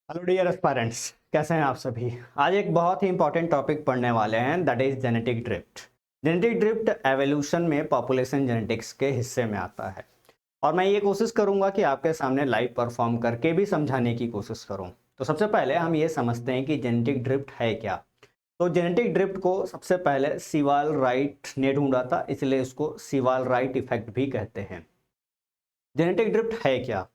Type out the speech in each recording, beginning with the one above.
Hello dear aspirants, कैसे हैं आप सभी। आज एक बहुत ही इंपॉर्टेंट टॉपिक पढ़ने वाले हैं, that is genetic drift. Genetic drift evolution में पॉपुलेशन जेनेटिक्स के हिस्से में आता है और मैं ये कोशिश करूंगा कि आपके सामने लाइव परफॉर्म करके भी समझाने की कोशिश करूं। तो सबसे पहले हम ये समझते हैं कि जेनेटिक ड्रिफ्ट है क्या। तो जेनेटिक ड्रिफ्ट को सबसे पहले सीवाल राइट ने ढूंढा था, इसलिए इसको सीवाल राइट इफेक्ट भी कहते हैं। जेनेटिक ड्रिफ्ट है क्या?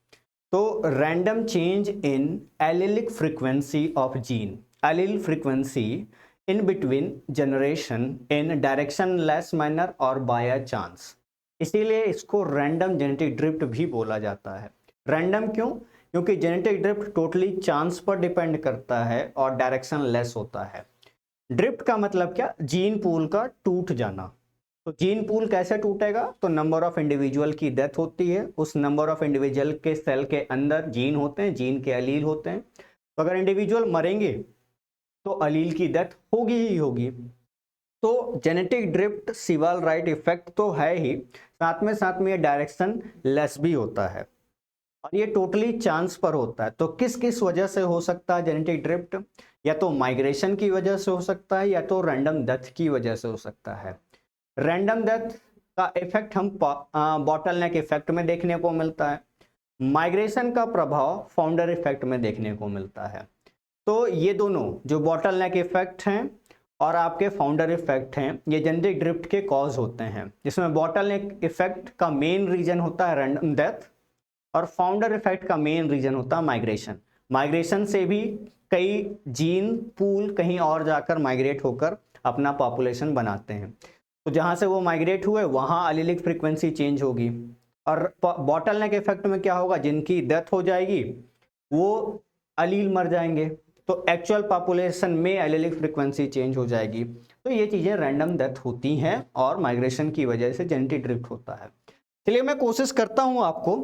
तो random change in allelic frequency of gene, allele frequency in between generation in directionless manner और बाय चांस, इसीलिए इसको रैंडम जेनेटिक ड्रिफ्ट भी बोला जाता है। रैंडम क्यों? क्योंकि जेनेटिक ड्रिफ्ट टोटली चांस पर डिपेंड करता है और डायरेक्शन लेस होता है। ड्रिफ्ट का मतलब क्या? जीन पूल का टूट जाना। तो जीन पूल कैसे टूटेगा? तो नंबर ऑफ इंडिविजुअल की डेथ होती है, उस नंबर ऑफ इंडिविजुअल के सेल के अंदर जीन होते हैं, जीन के अलील होते हैं। तो अगर इंडिविजुअल मरेंगे तो अलील की डेथ होगी ही होगी। तो genetic drift Sewall Wright effect तो है ही, साथ में ये डायरेक्शन लेस भी होता है और ये टोटली चांस पर होता है। तो किस किस वजह से हो सकता है जेनेटिक ड्रिफ्ट? या तो माइग्रेशन की वजह से हो सकता है या तो रैंडम डेथ की वजह से हो सकता है। रैंडम डेथ का इफेक्ट हम बॉटल नेक इफेक्ट में देखने को मिलता है। माइग्रेशन का प्रभाव फाउंडर इफेक्ट में देखने को मिलता है। तो ये दोनों जो बॉटल नेक इफेक्ट हैं और आपके फाउंडर इफेक्ट हैं, ये जेनेटिक ड्रिफ्ट के कॉज होते हैं, जिसमें बॉटल नेक इफेक्ट का मेन रीजन होता है रैंडम डेथ और फाउंडर इफेक्ट का मेन रीजन होता है माइग्रेशन। माइग्रेशन से भी कई जीन पूल कहीं और जाकर माइग्रेट होकर अपना पॉपुलेशन बनाते हैं। तो जहां से वो माइग्रेट हुए वहां अलीलिक फ्रीक्वेंसी चेंज होगी और बॉटल नेक इफेक्ट में क्या होगा? जिनकी डेथ हो जाएगी वो अलील मर जाएंगे, तो एक्चुअल पॉपुलेशन में एलिलिक फ्रीक्वेंसी चेंज हो जाएगी। तो ये चीजें रैंडम डेथ होती हैं और माइग्रेशन की वजह से जेनेटिक ड्रिफ्ट होता है। चलिए मैं कोशिश करता हूं आपको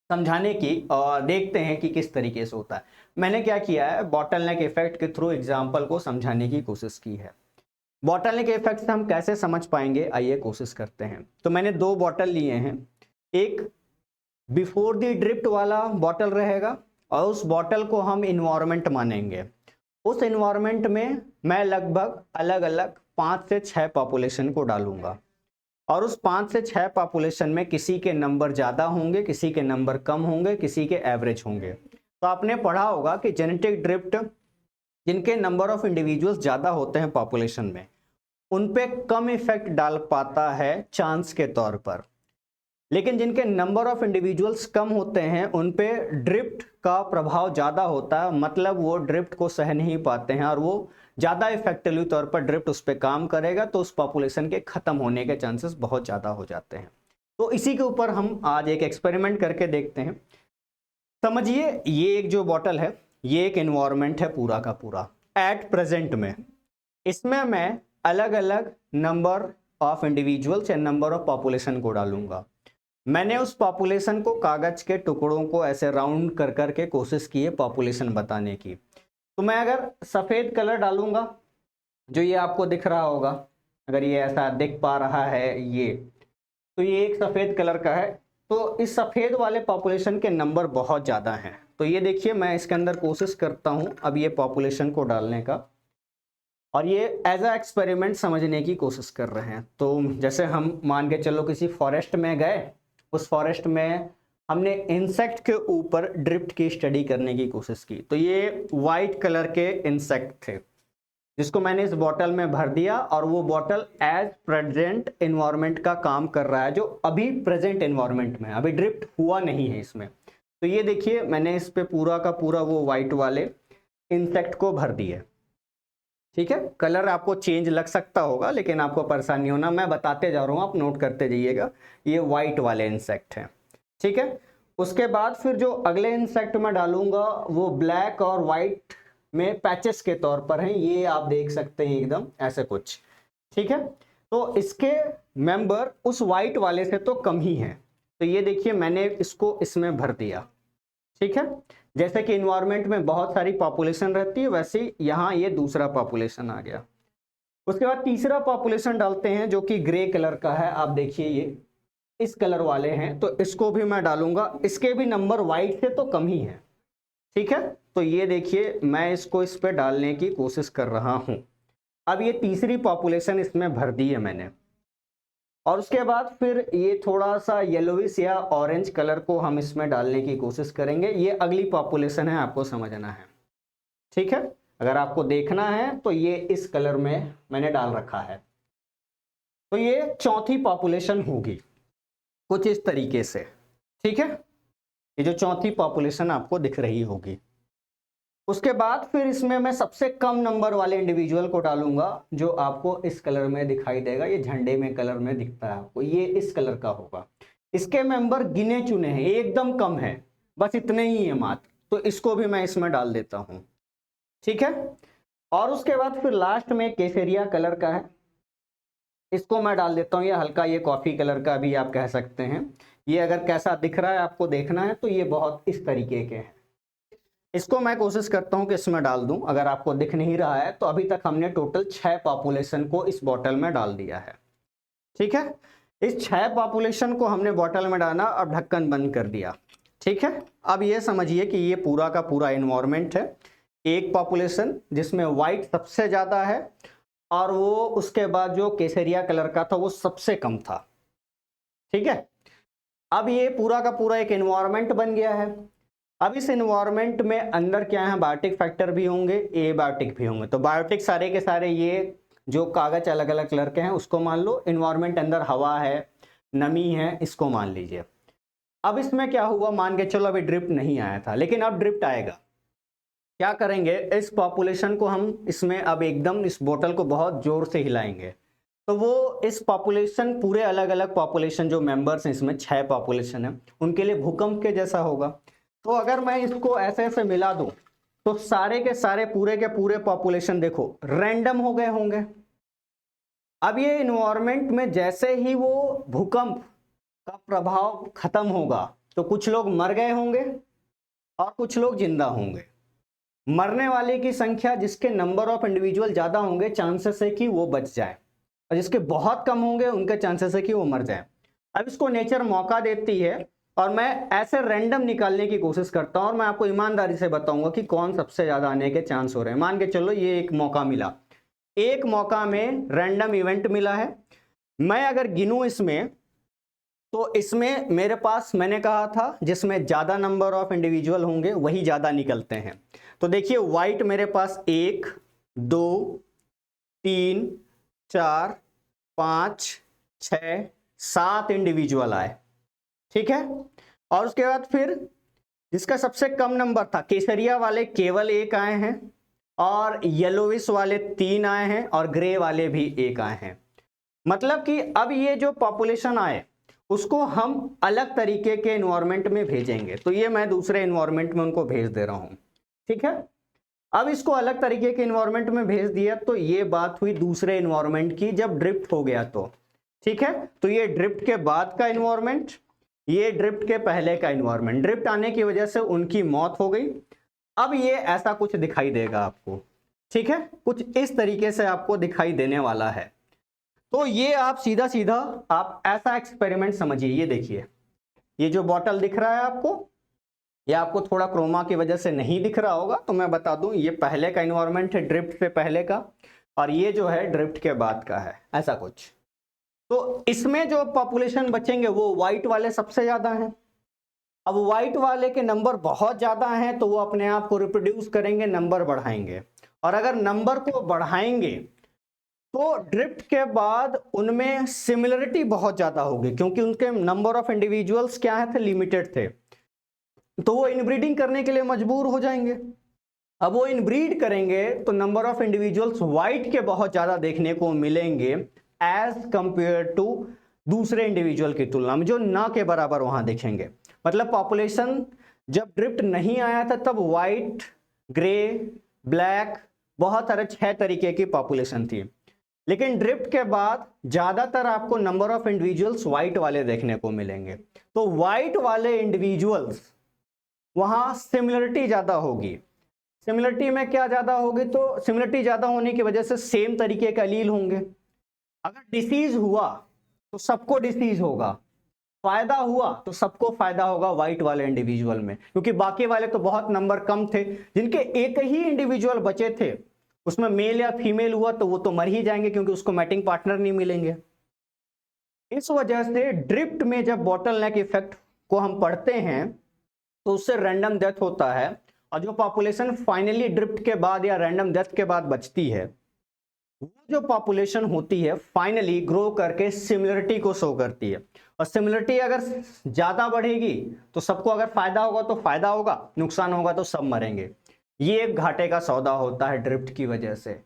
समझाने की और देखते हैं कि किस तरीके से होता है। मैंने क्या किया है, बॉटल नेक इफेक्ट के थ्रू एग्जाम्पल को समझाने की कोशिश की है। बॉटल नेक इफेक्ट से हम कैसे समझ पाएंगे, आइए कोशिश करते हैं। तो मैंने दो बॉटल लिए हैं, एक बिफोर द ड्रिफ्ट वाला बॉटल रहेगा और उस बॉटल को हम इन्वायरमेंट मानेंगे। उस इन्वायरमेंट में मैं लगभग अलग अलग 5 से 6 पॉपुलेशन को डालूंगा और उस 5 से 6 पॉपुलेशन में किसी के नंबर ज़्यादा होंगे, किसी के नंबर कम होंगे, किसी के एवरेज होंगे। तो आपने पढ़ा होगा कि जेनेटिक ड्रिफ्ट जिनके नंबर ऑफ इंडिविजुअल्स ज़्यादा होते हैं पॉपुलेशन में, उन पे कम इफेक्ट डाल पाता है चांस के तौर पर, लेकिन जिनके नंबर ऑफ इंडिविजुअल्स कम होते हैं उन पे ड्रिफ्ट का प्रभाव ज़्यादा होता है, मतलब वो ड्रिफ्ट को सह नहीं पाते हैं और वो ज़्यादा इफेक्टिवली तौर पर ड्रिफ्ट उस पर काम करेगा, तो उस पॉपुलेशन के ख़त्म होने के चांसेस बहुत ज़्यादा हो जाते हैं। तो इसी के ऊपर हम आज एक एक्सपेरिमेंट करके देखते हैं। समझिए ये एक जो बॉटल है ये एक एनवायरनमेंट है पूरा का पूरा एट प्रेजेंट में। इसमें मैं अलग अलग नंबर ऑफ इंडिविजुअल्स या नंबर ऑफ पॉपुलेशन को डालूंगा। मैंने उस पॉपुलेशन को कागज के टुकड़ों को ऐसे राउंड कर करके कोशिश की है पॉपुलेशन बताने की। तो मैं अगर सफ़ेद कलर डालूंगा, जो ये आपको दिख रहा होगा, अगर ये ऐसा दिख पा रहा है ये, तो ये एक सफ़ेद कलर का है। तो इस सफ़ेद वाले पॉपुलेशन के नंबर बहुत ज़्यादा हैं। तो ये देखिए मैं इसके अंदर कोशिश करता हूँ अब ये पॉपुलेशन को डालने का, और ये एज अ एक्सपेरिमेंट समझने की कोशिश कर रहे हैं। तो जैसे हम मान के चलो किसी फॉरेस्ट में गए, उस फॉरेस्ट में हमने इंसेक्ट के ऊपर ड्रिफ्ट की स्टडी करने की कोशिश की। तो ये वाइट कलर के इंसेक्ट थे जिसको मैंने इस बॉटल में भर दिया और वो बॉटल एज प्रेजेंट एनवायरनमेंट का काम कर रहा है, जो अभी प्रेजेंट एनवायरनमेंट में, अभी ड्रिफ्ट हुआ नहीं है इसमें। तो ये देखिए मैंने इस पे पूरा का पूरा वो वाइट वाले इंसेक्ट को भर दिया। ठीक है, कलर आपको चेंज लग सकता होगा लेकिन आपको परेशानी होना, मैं बताते जा रहा हूँ, आप नोट करते जाइएगा। ये वाइट वाले इंसेक्ट हैं, ठीक है। उसके बाद फिर जो अगले इंसेक्ट में डालूंगा वो ब्लैक और वाइट में पैचेस के तौर पर हैं, ये आप देख सकते हैं एकदम ऐसे कुछ, ठीक है। तो इसके मेंबर उस वाइट वाले से तो कम ही हैं। तो ये देखिए मैंने इसको इसमें भर दिया, ठीक है। जैसे कि इन्वायरमेंट में बहुत सारी पॉपुलेशन रहती है, वैसे यहाँ ये दूसरा पॉपुलेशन आ गया। उसके बाद तीसरा पॉपुलेशन डालते हैं जो कि ग्रे कलर का है, आप देखिए ये इस कलर वाले हैं, तो इसको भी मैं डालूंगा। इसके भी नंबर वाइट से तो कम ही है, ठीक है, तो ये देखिए मैं इसको इस पे डालने की कोशिश कर रहा हूं। अब ये तीसरी पॉपुलेशन इसमें भर दी है मैंने, और उसके बाद फिर ये थोड़ा सा येलोविश या ऑरेंज कलर को हम इसमें डालने की कोशिश करेंगे। ये अगली पॉपुलेशन है, आपको समझना है। ठीक है, अगर आपको देखना है तो ये इस कलर में मैंने डाल रखा है। तो ये चौथी पॉपुलेशन होगी कुछ इस तरीके से। ठीक है, ये जो चौथी पॉपुलेशन आपको दिख रही होगी। उसके बाद फिर इसमें मैं सबसे कम नंबर वाले इंडिविजुअल को डालूंगा, जो आपको इस कलर में दिखाई देगा। ये झंडे में कलर में दिखता है आपको, ये इस कलर का होगा। इसके मेंबर गिने चुने हैं, एकदम कम है, बस इतने ही है मात्र। तो इसको भी मैं इसमें डाल देता हूं। ठीक है, और उसके बाद फिर लास्ट में केसरिया कलर का है, इसको मैं डाल देता हूं। ये हल्का ये कॉफी कलर का भी आप कह सकते हैं। ये अगर कैसा दिख रहा है आपको देखना है तो ये बहुत इस तरीके के हैं। इसको मैं कोशिश करता हूं कि इसमें डाल दूं। अगर आपको दिख नहीं रहा है तो अभी तक हमने टोटल 6 पॉपुलेशन को इस बॉटल में डाल दिया है। ठीक है, इस 6 पॉपुलेशन को हमने बॉटल में डाला और ढक्कन बंद कर दिया। ठीक है, अब ये समझिए कि ये पूरा का पूरा इन्वायरमेंट है। एक पॉपुलेशन जिसमें व्हाइट सबसे ज्यादा है, और वो उसके बाद जो केसरिया कलर का था वो सबसे कम था। ठीक है, अब ये पूरा का पूरा एक इन्वायरमेंट बन गया है। अब इस इन्वायरमेंट में अंदर क्या है, बायोटिक फैक्टर भी होंगे, एबायोटिक भी होंगे। तो बायोटिक सारे के सारे ये जो कागज अलग अलग कलर के हैं उसको मान लो। इन्वायरमेंट अंदर हवा है, नमी है, इसको मान लीजिए। अब इसमें क्या हुआ, मान के चलो अभी ड्रिफ्ट नहीं आया था, लेकिन अब ड्रिफ्ट आएगा। क्या करेंगे, इस पॉपुलेशन को हम इसमें अब एकदम इस बोतल को बहुत जोर से हिलाएंगे, तो वो इस पॉपुलेशन पूरे अलग अलग पॉपुलेशन जो मेंबर्स हैं, इसमें 6 पॉपुलेशन है, उनके लिए भूकंप के जैसा होगा। तो अगर मैं इसको ऐसे ऐसे मिला दूं तो सारे के सारे पूरे के पूरे पॉपुलेशन देखो रैंडम हो गए होंगे। अब ये इन्वायरमेंट में जैसे ही वो भूकंप का प्रभाव खत्म होगा तो कुछ लोग मर गए होंगे और कुछ लोग जिंदा होंगे। मरने वाले की संख्या, जिसके नंबर ऑफ इंडिविजुअल ज्यादा होंगे, चांसेस है कि वो बच जाए, और जिसके बहुत कम होंगे उनके चांसेस है कि वो मर जाए। अब इसको नेचर मौका देती है, और मैं ऐसे रैंडम निकालने की कोशिश करता हूं, और मैं आपको ईमानदारी से बताऊंगा कि कौन सबसे ज्यादा आने के चांस हो रहे हैं। मान के चलो ये एक मौका मिला, एक मौका में रैंडम इवेंट मिला है। मैं अगर गिनूं इसमें, तो इसमें मेरे पास मैंने कहा था जिसमें ज्यादा नंबर ऑफ इंडिविजुअल होंगे वही ज्यादा निकलते हैं। तो देखिए व्हाइट मेरे पास 1 2 3 4 5 6 7 इंडिविजुअल आए। ठीक है, और उसके बाद फिर जिसका सबसे कम नंबर था, केसरिया वाले केवल 1 आए हैं, और येलोविश वाले 3 आए हैं, और ग्रे वाले भी 1 आए हैं। मतलब कि अब ये जो पॉपुलेशन आए उसको हम अलग तरीके के इन्वायरमेंट में भेजेंगे। तो ये मैं दूसरे इन्वायरमेंट में उनको भेज दे रहा हूं। ठीक है, अब इसको अलग तरीके के इन्वायरमेंट में भेज दिया, तो ये बात हुई दूसरे इन्वायरमेंट की जब ड्रिफ्ट हो गया तो। ठीक है, तो ये ड्रिफ्ट के बाद का इन्वायरमेंट, ये ड्रिफ्ट के पहले का इन्वायरमेंट। ड्रिफ्ट आने की वजह से उनकी मौत हो गई। अब ये ऐसा कुछ दिखाई देगा आपको। ठीक है, कुछ इस तरीके से आपको दिखाई देने वाला है। तो ये आप सीधा सीधा आप ऐसा एक्सपेरिमेंट समझिए। ये देखिए, ये जो बॉटल दिख रहा है आपको, ये आपको थोड़ा क्रोमा की वजह से नहीं दिख रहा होगा, तो मैं बता दूं ये पहले का इन्वायरमेंट है, ड्रिफ्ट से पहले का, और ये जो है ड्रिफ्ट के बाद का है, ऐसा कुछ। तो इसमें जो पॉपुलेशन बचेंगे वो व्हाइट वाले सबसे ज्यादा हैं। अब व्हाइट वाले के नंबर बहुत ज्यादा हैं तो वो अपने आप को रिप्रोड्यूस करेंगे, नंबर बढ़ाएंगे, और अगर नंबर को बढ़ाएंगे तो ड्रिफ्ट के बाद उनमें सिमिलरिटी बहुत ज्यादा होगी, क्योंकि उनके नंबर ऑफ इंडिविजुअल्स क्या है थे, लिमिटेड थे। तो वो इनब्रीडिंग करने के लिए मजबूर हो जाएंगे। अब वो इनब्रीड करेंगे तो नंबर ऑफ इंडिविजुअल्स व्हाइट के बहुत ज्यादा देखने को मिलेंगे एज कंपेयर टू दूसरे इंडिविजुअल की तुलना में, जो ना के बराबर वहां दिखेंगे। मतलब पॉपुलेशन जब ड्रिफ्ट नहीं आया था तब व्हाइट, ग्रे, ब्लैक, बहुत सारे 6 तरीके की पॉपुलेशन थी। लेकिन ड्रिफ्ट के बाद ज्यादातर आपको नंबर ऑफ इंडिविजुअल्स व्हाइट वाले देखने को मिलेंगे। तो व्हाइट वाले इंडिविजुअल्स वहां सिमिलरिटी ज्यादा होगी। सिमिलरिटी में क्या ज्यादा होगी, तो सिमिलरिटी ज्यादा होने की वजह से सेम तरीके के एलील होंगे। अगर डिसीज हुआ तो सबको डिसीज होगा, फायदा हुआ तो सबको फायदा होगा व्हाइट वाले इंडिविजुअल में, क्योंकि बाकी वाले तो बहुत नंबर कम थे, जिनके एक ही इंडिविजुअल बचे थे उसमें मेल या फीमेल हुआ तो वो तो मर ही जाएंगे क्योंकि उसको मैटिंग पार्टनर नहीं मिलेंगे। इस वजह से ड्रिफ्ट में जब बॉटलनेक इफेक्ट को हम पढ़ते हैं तो उससे रैंडम डेथ होता है, और जो पॉपुलेशन फाइनली ड्रिफ्ट के बाद या रैंडम डेथ के बाद बचती है, वो जो पॉपुलेशन होती है फाइनली ग्रो करके सिमिलरिटी को शो करती है। और सिमिलरिटी अगर ज्यादा बढ़ेगी तो सबको अगर फायदा होगा तो फायदा होगा, नुकसान होगा तो सब मरेंगे। ये एक घाटे का सौदा होता है ड्रिफ्ट की वजह से।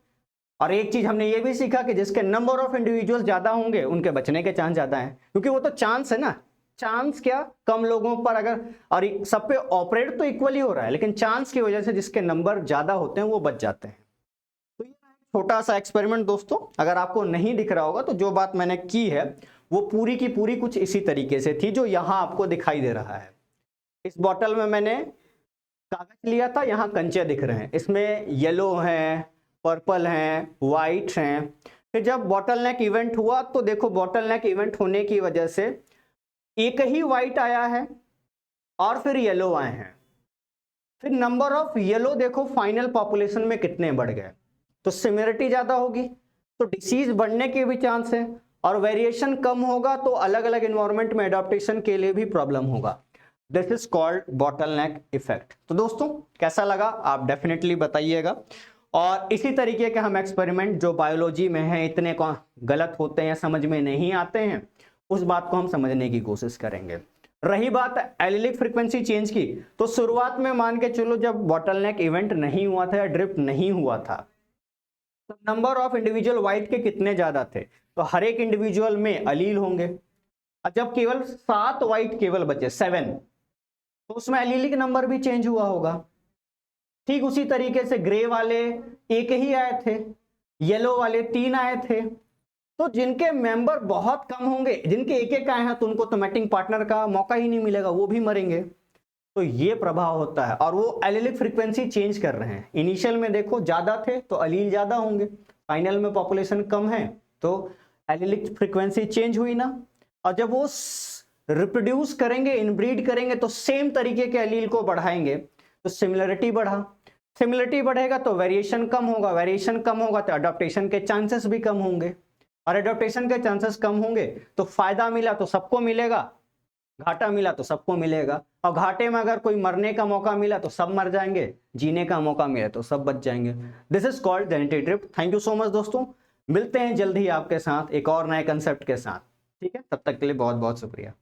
और एक चीज हमने ये भी सीखा कि जिसके नंबर ऑफ इंडिविजुअल ज्यादा होंगे उनके बचने के चांस ज्यादा हैं, क्योंकि वो तो चांस है ना, चांस क्या, कम लोगों पर अगर, और सब पे ऑपरेट तो इक्वली हो रहा है, लेकिन चांस की वजह से जिसके नंबर ज्यादा होते हैं वो बच जाते हैं। तो ये छोटा सा एक्सपेरिमेंट दोस्तों, अगर आपको नहीं दिख रहा होगा तो जो बात मैंने की है वो पूरी की पूरी कुछ इसी तरीके से थी जो यहां आपको दिखाई दे रहा है। इस बॉटल में मैंने कागज लिया था, यहां कंचे दिख रहे हैं, इसमें येलो हैं, पर्पल हैं, वाइट हैं। फिर जब बॉटलनेक इवेंट हुआ तो देखो बॉटलनेक इवेंट होने की वजह से एक ही वाइट आया है और फिर येलो आए हैं। फिर नंबर ऑफ येलो देखो फाइनल पॉपुलेशन में कितने बढ़ गए, तो सिमिलरिटी ज्यादा होगी तो डिसीज बढ़ने के भी चांस है, और वेरिएशन कम होगा तो अलग अलग एनवायरनमेंट में एडाप्टेशन के लिए भी प्रॉब्लम होगा। This is called bottleneck effect. तो दोस्तों कैसा लगा आप डेफिनेटली बताइएगा, और इसी तरीके के हम एक्सपेरिमेंट जो बायोलॉजी में है इतने गलत होते हैं, समझ में नहीं आते हैं, उस बात को हम समझने की कोशिश करेंगे। रही बात एलिलिक फ्रीक्वेंसी चेंज की, तो शुरुआत में मान के चलो जब बॉटलनेक इवेंट नहीं हुआ था या ड्रिफ्ट नहीं हुआ था तो नंबर ऑफ इंडिविजुअल व्हाइट के कितने ज्यादा थे, तो हर एक इंडिविजुअल में अलील होंगे। और जब केवल 7 व्हाइट केवल बचे 7, तो उसमें एलीलिक नंबर भी चेंज हुआ होगा। ठीक उसी तरीके से ग्रे वाले एक ही आए थे, येलो वाले 3 आए थे, तो जिनके मेंबर बहुत कम होंगे, जिनके एक एक आए हैं तो उनको तो मैटिंग पार्टनर का मौका ही नहीं मिलेगा, वो भी मरेंगे। तो ये प्रभाव होता है, और वो एलिलिक फ्रीक्वेंसी चेंज कर रहे हैं। इनिशियल में देखो ज्यादा थे तो अलील ज्यादा होंगे, फाइनल में पॉपुलेशन कम है तो एलिलिक फ्रीक्वेंसी चेंज हुई ना। और जब वो रिप्रोड्यूस करेंगे, इनब्रीड करेंगे, तो सेम तरीके के एलील को बढ़ाएंगे तो सिमिलरिटी बढ़ा, सिमिलरिटी बढ़ेगा तो वेरिएशन कम होगा, वेरिएशन कम होगा तो अडॉप्टेशन के चांसेस भी कम होंगे, और अडॉप्टेशन के चांसेस कम होंगे तो फायदा मिला तो सबको मिलेगा, घाटा मिला तो सबको मिलेगा। और घाटे में अगर कोई मरने का मौका मिला तो सब मर जाएंगे, जीने का मौका मिला तो सब बच जाएंगे। This is called genetic drift. Thank you so much दोस्तों, मिलते हैं जल्द ही आपके साथ एक और नए कंसेप्ट के साथ, ठीक है, तब तक के लिए बहुत बहुत शुक्रिया।